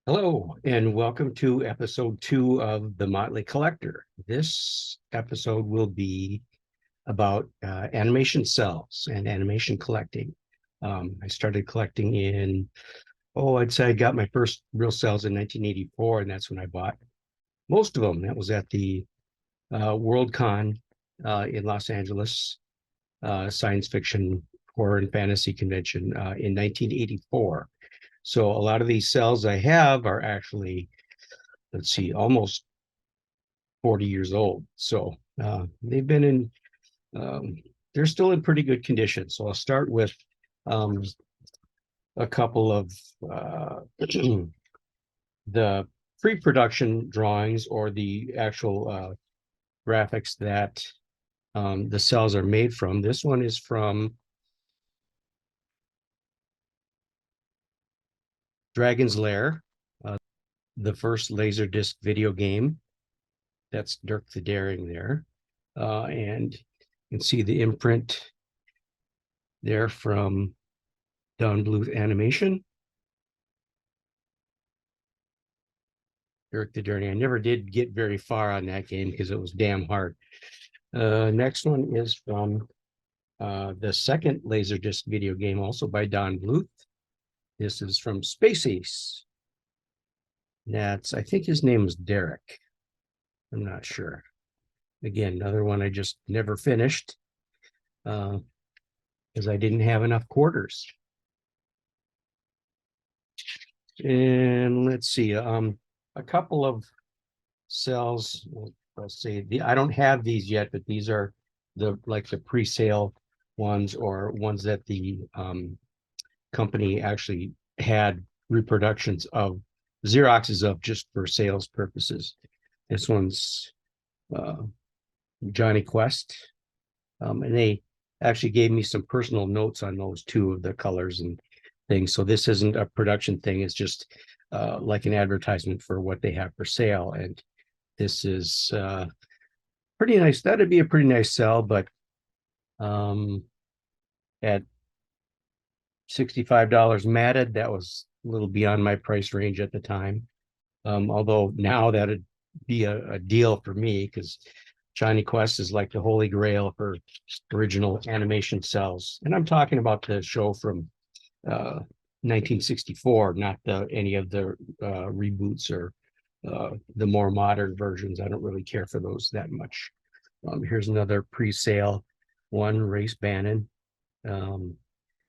Hello, and welcome to episode 2 of the Motley Collector. This episode will be about animation cells and animation collecting. I started collecting I'd say I got my first real cells in 1984, and that's when I bought most of them. That was at the Worldcon in Los Angeles, science fiction, horror, and fantasy convention in 1984. So a lot of these cells I have are actually, let's see, almost 40 years old. So they've been um, they're still in pretty good condition. So I'll start with um, a couple of the pre-production drawings or the actual graphics that the cells are made from. This one is from Dragon's Lair, the first Laserdisc video game. That's Dirk the Daring there. And you can see the imprint there from Don Bluth Animation. Dirk the Daring. I never did get very far on that game because it was damn hard. Next one is from the second Laserdisc video game, also by Don Bluth. This is from Space Ace. I think his name is Derek. I'm not sure. Again, another one I just never finished because I didn't have enough quarters. And let's see, a couple of cells. Let's see, I don't have these yet, but these are the pre-sale ones or ones that the company actually had reproductions of, Xeroxes of, just for sales purposes. This one's Johnny Quest, and they actually gave me some personal notes on those two of the colors and things. So this isn't a production thing. It's just like an advertisement for what they have for sale. And this is pretty nice. That'd be a pretty nice sell, but at $65 matted, that was a little beyond my price range at the time. Although now that'd be a deal for me because Johnny Quest is like the holy grail for original animation cells. And I'm talking about the show from 1964, not any of the reboots or the more modern versions. I don't really care for those that much. Here's another pre-sale one, Race Bannon.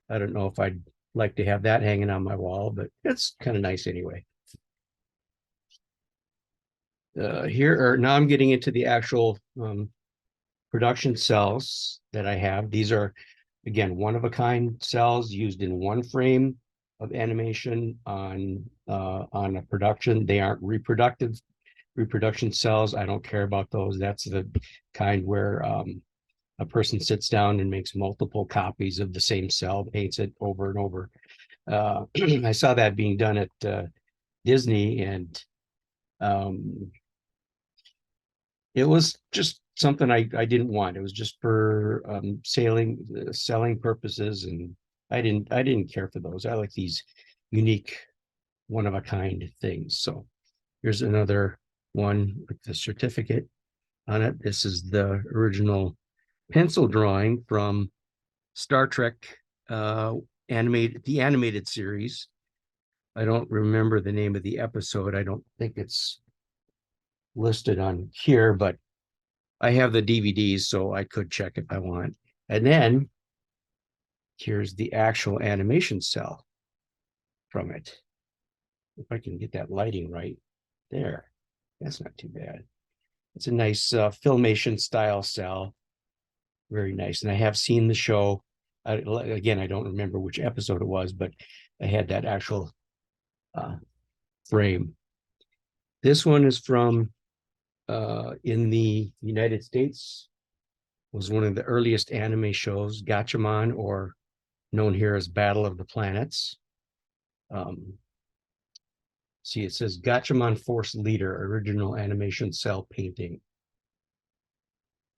I don't know if I'd like to have that hanging on my wall, but it's kind of nice anyway. Now I'm getting into the actual production cells that I have. These are, again, one-of-a-kind cells used in one frame of animation on a production. They aren't reproduction cells. I don't care about those. That's the kind where a person sits down and makes multiple copies of the same cell, paints it over and over. I saw that being done at Disney, and it was just something I didn't want. It was just for selling purposes, and I didn't care for those. I like these unique, one-of-a-kind things. So here's another one with the certificate on it. This is the original pencil drawing from Star Trek the animated series. I don't remember the name of the episode. I don't think it's listed on here, but I have the DVDs, so I could check if I want. And then here's the actual animation cell from it. If I can get that lighting right there, that's not too bad. It's a nice Filmation style cell. Very nice. And I have seen the show. Again, I don't remember which episode it was, but I had that actual frame. This one is from in the United States, was one of the earliest anime shows, Gatchaman, or known here as Battle of the Planets. See, it says Gatchaman Force Leader, original animation cell painting.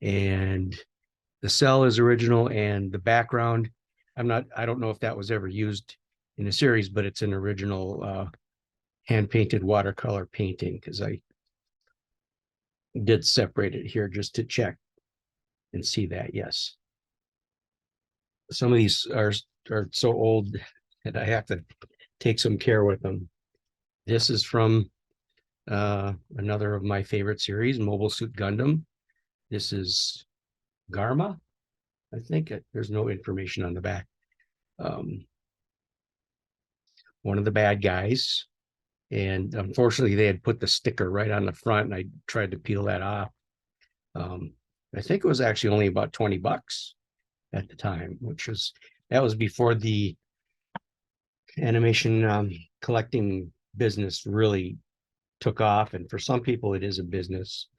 And the cell is original, and the background, I don't know if that was ever used in the series, but it's an original hand-painted watercolor painting, because I did separate it here just to check and see that, yes. Some of these are so old that I have to take some care with them. This is from another of my favorite series, Mobile Suit Gundam. This is Garma, I think. There's no information on the back. One of the bad guys. And unfortunately, they had put the sticker right on the front, and I tried to peel that off. I think it was actually only about 20 bucks at the time, that was before the animation collecting business really took off. And for some people, it is a business.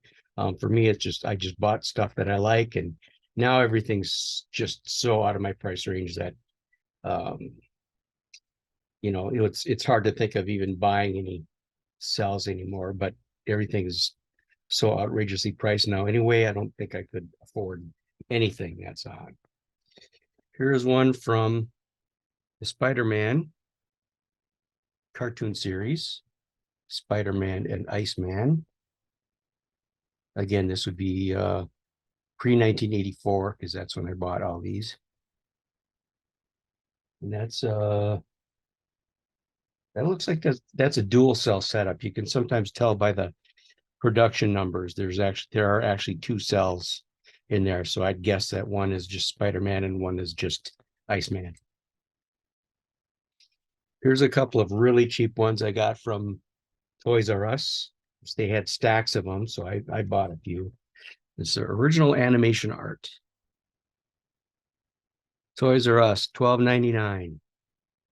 For me, I just bought stuff that I like, and now everything's just so out of my price range that it's hard to think of even buying any Cels anymore, but everything is so outrageously priced now anyway. I don't think I could afford anything that's on. Here's one from the Spider-Man cartoon series, Spider-Man and Iceman. Again, this would be pre-1984, because that's when I bought all these. And that looks like that's a dual cell setup. You can sometimes tell by the production numbers. There are actually two Cels in there, so I'd guess that one is just Spider-Man and one is just Iceman. Here's a couple of really cheap ones I got from Toys R Us. They had stacks of them, so I bought a few. It's the original animation art. Toys R Us, $12.99.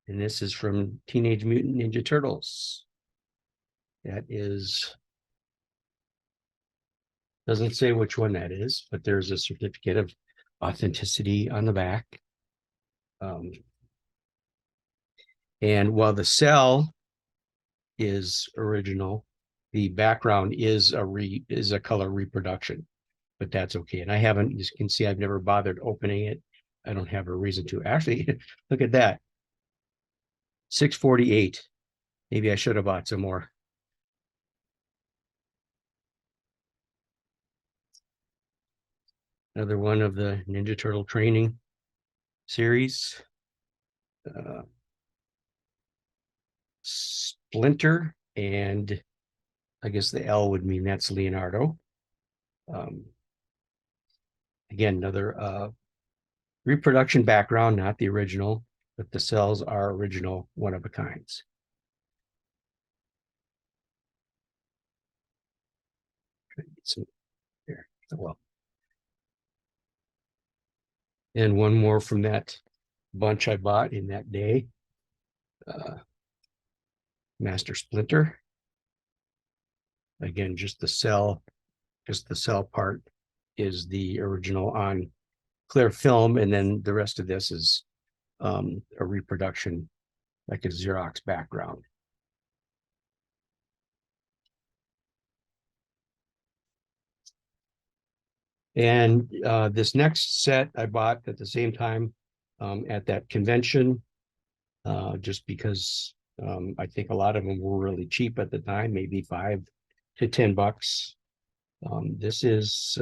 And this is from Teenage Mutant Ninja Turtles. That doesn't say which one that is, but there's a certificate of authenticity on the back. And while the cell is original, the background is a color reproduction, but that's okay. And I haven't, as you can see, I've never bothered opening it. I don't have a reason to. Actually, look at that. $6.48. Maybe I should have bought some more. Another one of the Ninja Turtle training series. Splinter, and I guess the L would mean that's Leonardo. Again, another reproduction background, not the original, but the Cels are original one-of-a-kinds. There. Well, and one more from that bunch I bought in that day. Master Splinter. Again, just the cell part is the original on clear film, and then the rest of this is a reproduction, like a Xerox background. And this next set I bought at the same time at that convention, just because I think a lot of them were really cheap at the time, maybe $5 to $10. This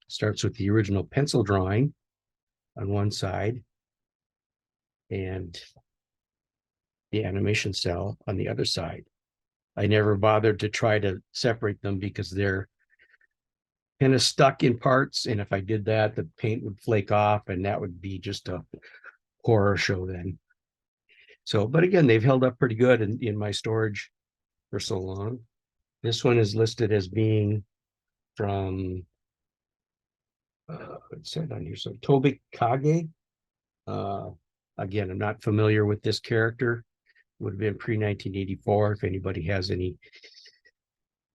starts with the original pencil drawing on one side and the animation cell on the other side. I never bothered to try to separate them because they're kind of stuck in parts, and if I did that, the paint would flake off, and that would be just a horror show then. So, but again, they've held up pretty good in my storage for so long. This one is listed as being from it said on here, so Tobi Kage. Again, I'm not familiar with this character. Would have been pre-1984. If anybody has any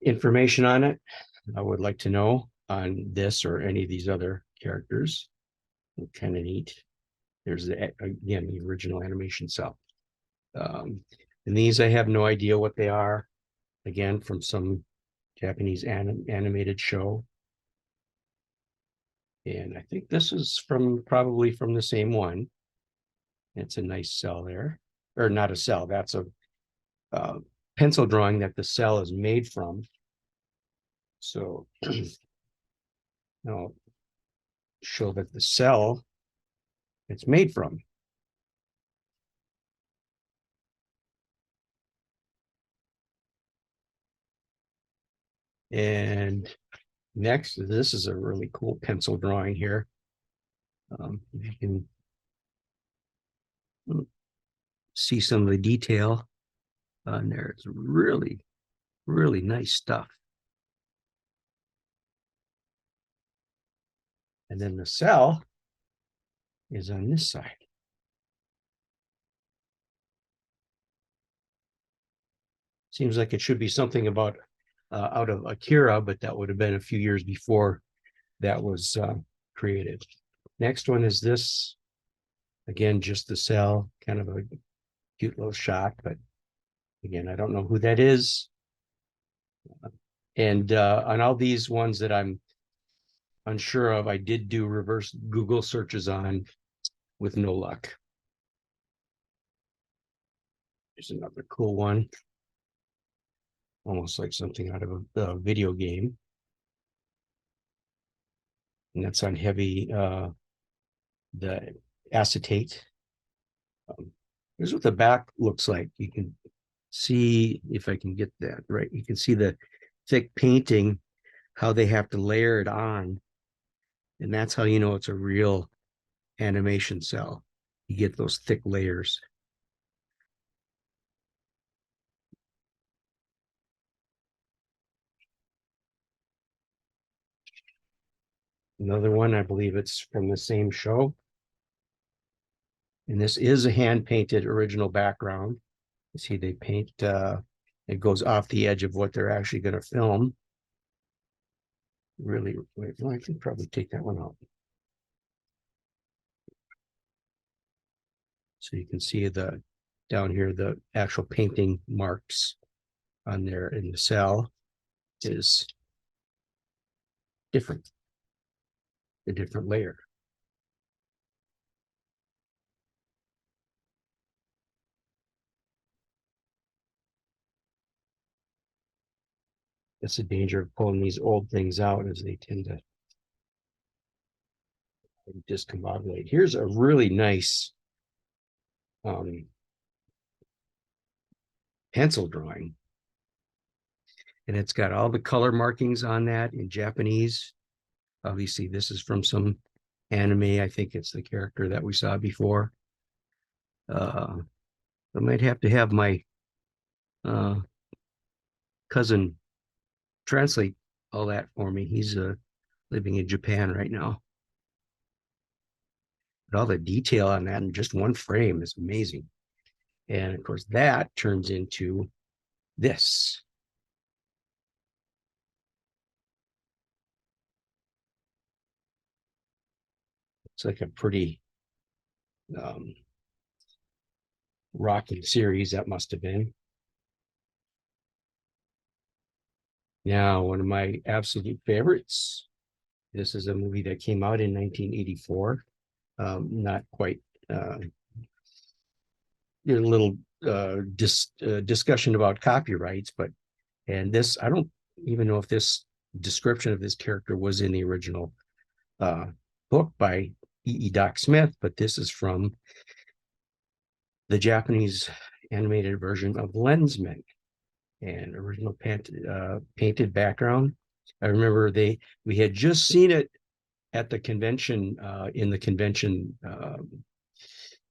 information on it, I would like to know on this or any of these other characters. Kind of neat. There's again the original animation cell. And these I have no idea what they are. Again, from some Japanese animated show. And I think this is probably from the same one. It's a nice cell there, or not a cell. That's a pencil drawing that the cell is made from. So I'll show that the cell it's made from. And next, this is a really cool pencil drawing here. You can see some of the detail on there. It's really, really nice stuff. And then the cell is on this side. Seems like it should be something about out of Akira, but that would have been a few years before that was created. Next one is this. Again, just the cell, kind of a cute little shot, but again, I don't know who that is. And on all these ones that I'm unsure of, I did do reverse Google searches on with no luck. Here's another cool one. Almost like something out of a video game. And that's on heavy, the acetate. Here's what the back looks like. You can see, if I can get that right, you can see the thick painting, how they have to layer it on. And that's how you know it's a real animation cell. You get those thick layers. Another one, I believe it's from the same show. And this is a hand-painted original background. You see they paint, it goes off the edge of what they're actually going to film. Really, wait, well, I can probably take that one out. So you can see the down here, the actual painting marks on there in the cell is different, a different layer. That's the danger of pulling these old things out, as they tend to discombobulate. Here's a really nice pencil drawing. And it's got all the color markings on that in Japanese. Obviously, this is from some anime. I think it's the character that we saw before. I might have to have my cousin translate all that for me. He's living in Japan right now. But all the detail on that in just one frame is amazing. And of course, that turns into this. It's like a pretty rocking series that must have been. Now, one of my absolute favorites. This is a movie that came out in 1984. Not quite. There's a little discussion about copyrights, and this, I don't even know if this description of this character was in the original book by E. Doc Smith, but this is from the Japanese animated version of Lensman, and original painted background. I remember we had just seen it at the convention, in the convention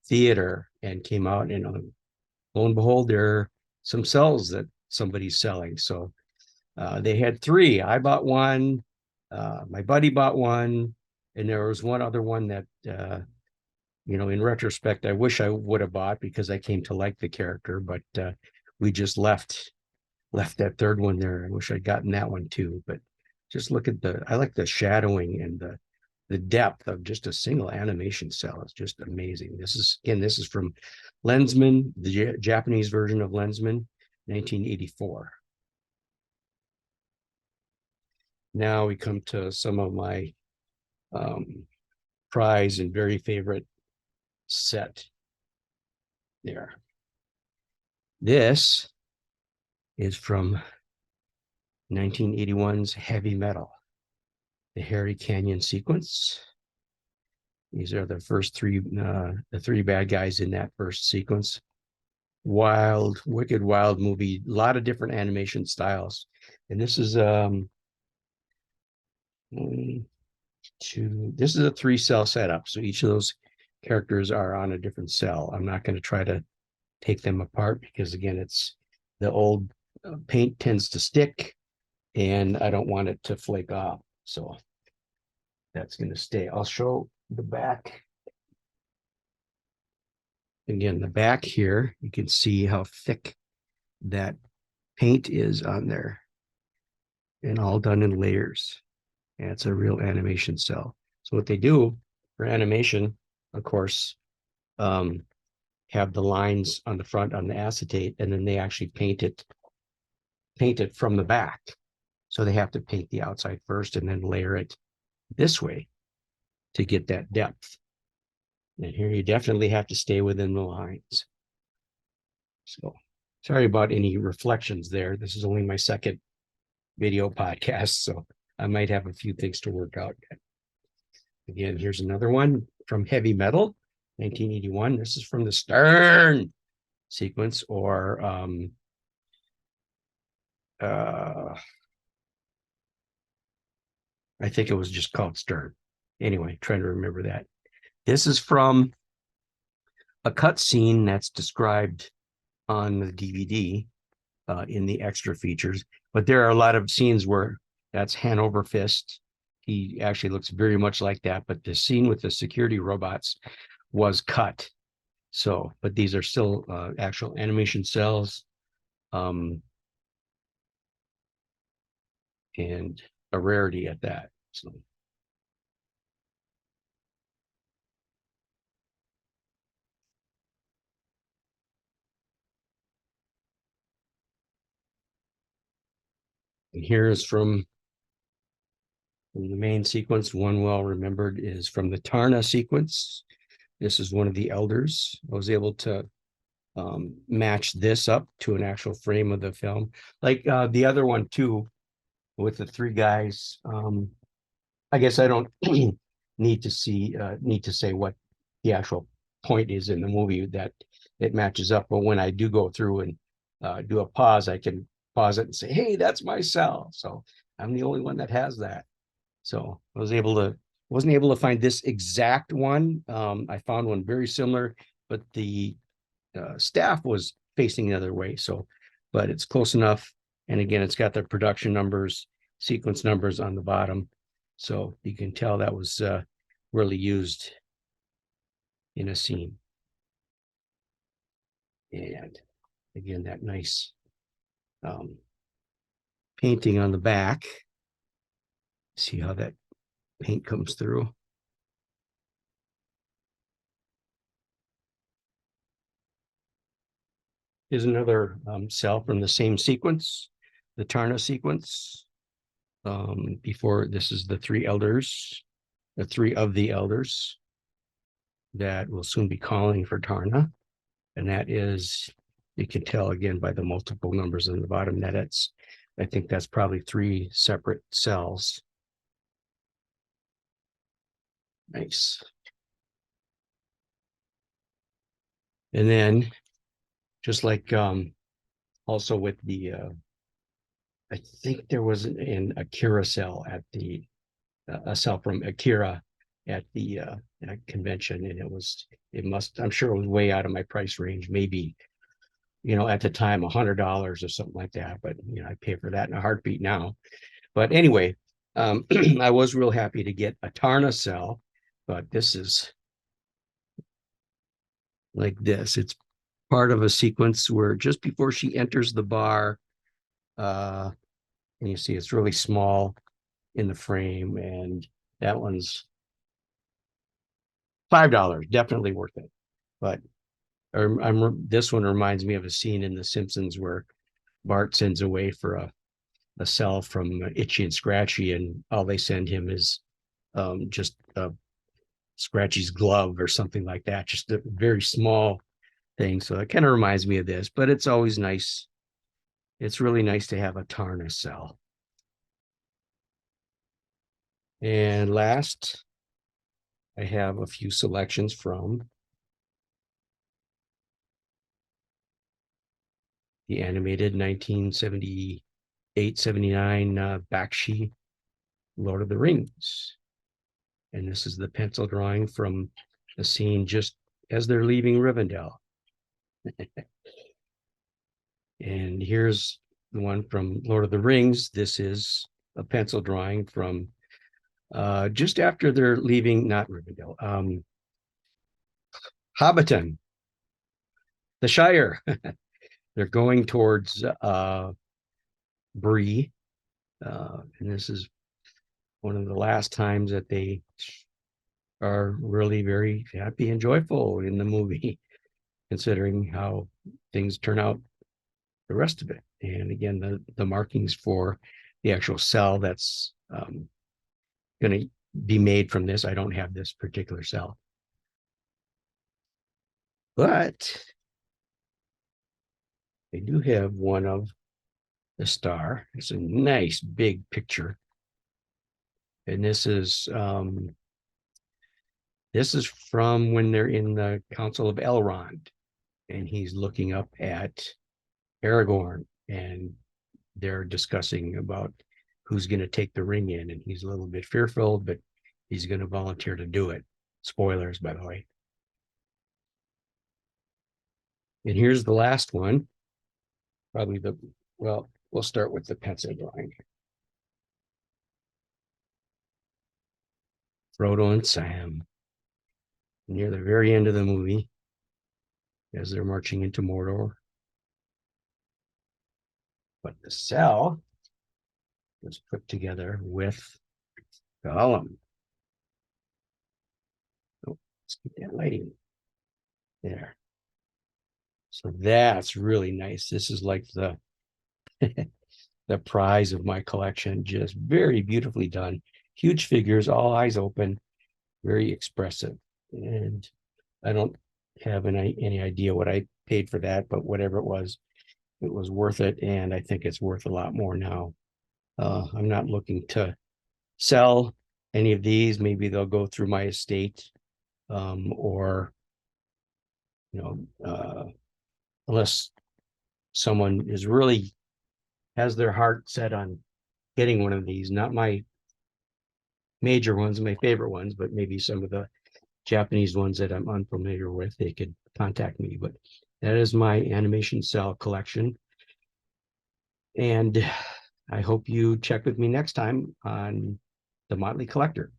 theater, and came out, and lo and behold, there are some cells that somebody's selling. So they had three. I bought one, my buddy bought one, and there was one other one that, in retrospect, I wish I would have bought, because I came to like the character, but we just left that third one there. I wish I'd gotten that one too. But just look at I like the shadowing and the depth of just a single animation cell. It's just amazing. This is from Lensman, the Japanese version of Lensman, 1984. Now we come to some of my prize and very favorite set there. This is from 1981's Heavy Metal, the Harry Canyon sequence. These are the first the three bad guys in that first sequence. Wild, wicked, wild movie. A lot of different animation styles, and this is this is a 3-cell setup. So each of those characters are on a different cell. I'm not going to try to take them apart because again, it's the old paint tends to stick, and I don't want it to flake off. So that's going to stay. I'll show the back. Again, the back here, you can see how thick that paint is on there, and all done in layers. And it's a real animation cell. So what they do for animation, of course, have the lines on the front on the acetate, and then they actually paint it from the back. So they have to paint the outside first and then layer it this way to get that depth. And here you definitely have to stay within the lines. So sorry about any reflections there. This is only my second video podcast, so I might have a few things to work out. Again, here's another one from Heavy Metal, 1981. This is from the Stern sequence, or I think it was just called Stern. Anyway, trying to remember that. This is from a cut scene that's described on the DVD in the extra features. But there are a lot of scenes where that's Hanover Fist. He actually looks very much like that. But the scene with the security robots was cut. So, but these are still actual animation cells. And a rarity at that. So. And here is from the main sequence. One well remembered is from the Tarna sequence. This is one of the elders. I was able to match this up to an actual frame of the film. Like the other one too, with the three guys. I guess I don't need to say what the actual point is in the movie that it matches up. But when I do go through and do a pause, I can pause it and say, hey, that's my cell. So I'm the only one that has that. So I wasn't able to find this exact one. I found one very similar, but the staff was facing the other way. So, but it's close enough. And again, it's got the production numbers, sequence numbers on the bottom. So you can tell that was really used in a scene. And again, that nice painting on the back. See how that paint comes through. Here's another cell from the same sequence, the Tarna sequence. Before, this is the three elders, the three of the elders that will soon be calling for Tarna. And that is, you can tell again by the multiple numbers on the bottom that it's, I think that's probably 3 separate cells. Nice. And then just like also with the, I think there was an Akira cell at the, a cell from Akira at the convention, and I'm sure it was way out of my price range, maybe, at the time, $100 or something like that, but, I pay for that in a heartbeat now. But anyway, I was real happy to get a Tarna cell, but this is like this. It's part of a sequence where just before she enters the bar, and you see it's really small in the frame, and that one's $5, definitely worth it. But this one reminds me of a scene in The Simpsons where Bart sends away for a cell from Itchy and Scratchy, and all they send him is just Scratchy's glove or something like that, just a very small thing. So it kind of reminds me of this, but it's always nice it's really nice to have a tar in a cell. And last, I have a few selections from the animated 1978-79 Bakshi Lord of the Rings. And this is the pencil drawing from the scene just as they're leaving Rivendell. And here's the one from Lord of the Rings. This is a pencil drawing from just after they're leaving, not Rivendell, Hobbiton, the Shire. They're going towards Bree. And this is one of the last times that they are really very happy and joyful in the movie, considering how things turn out the rest of it. And again, the markings for the actual cell that's going to be made from this. I don't have this particular cell. But I do have one of the star. It's a nice big picture. And this is from when they're in the Council of Elrond, and he's looking up at Aragorn, and they're discussing about who's going to take the ring in, and he's a little bit fearful, but he's going to volunteer to do it. Spoilers, by the way. And here's the last one. Probably well, we'll start with the pencil drawing. Frodo and Sam, near the very end of the movie, as they're marching into Mordor. But the cell was put together with Gollum. Oh, let's keep that lighting there. So that's really nice. This is like the the prize of my collection. Just very beautifully done. Huge figures, all eyes open, very expressive. And I don't have any idea what I paid for that, but whatever it was worth it. And I think it's worth a lot more now. I'm not looking to sell any of these. Maybe they'll go through my estate, or, unless someone has their heart set on getting one of these, not my major ones, my favorite ones, but maybe some of the Japanese ones that I'm unfamiliar with, they could contact me. But that is my animation cell collection. And I hope you check with me next time on the Motley Collector.